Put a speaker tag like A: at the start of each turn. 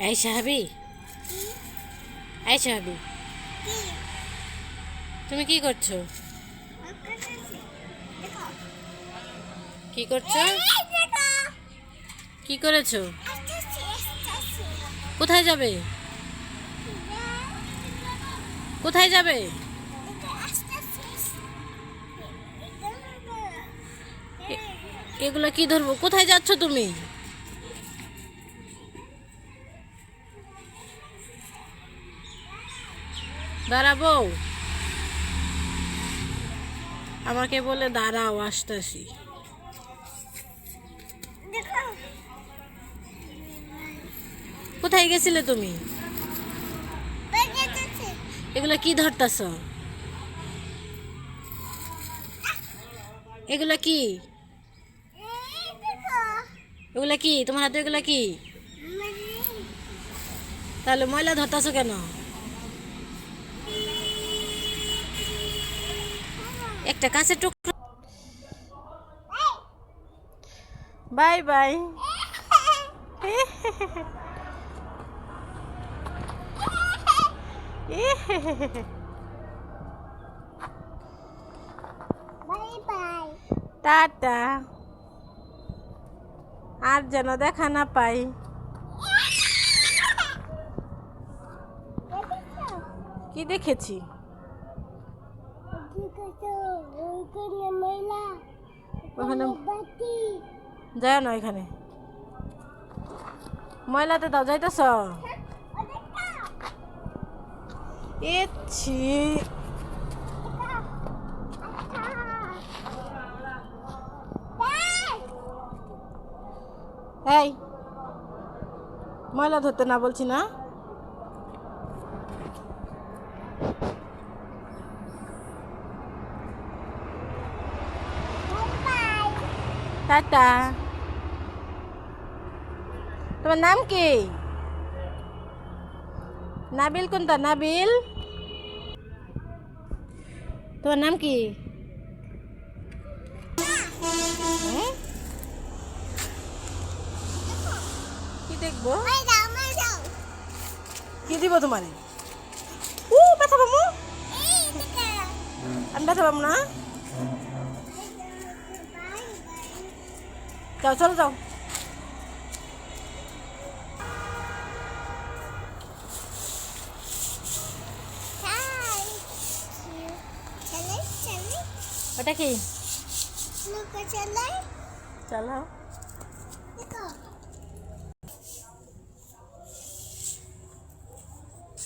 A: এই সাহাবি, এই সাহাবি, তুমি কি করছো? কি করছো? কি করেছো? কোথায় যাবে? কোথায় যাবে? এগুলো কি ধরবো? কোথায় যাচ্ছ তুমি? দাঁড়াবো, আমাকে বলে দাঁড়াও, আসতেছি। কোথায় গেছিলে তুমি? এগুলো কি ধরতেছ? এগুলো কি? এগুলো কি তোমার হাতে? এগুলো কি? তাহলে ময়লা ধরতেছ কেন? একটা কাছের টুকরো। Bye bye. টাটা। আর যেন দেখা না পাই। কি দেখেছি? ওখানে যায় না, এখানে ময়লাতে দাও, যাইতেছ? এছি এই ময়লা ধরতে না বলছি না? টাটা। তোমার নাম কি? নাবিল কোনটা? নাবিল, তোমার নাম কি? কি দেখবো? কি দিব তোমারে? ব্যথা পাবো? আমি ব্যথা পাবো না? যাও, চলো যাও। ওটা কি? চালাও।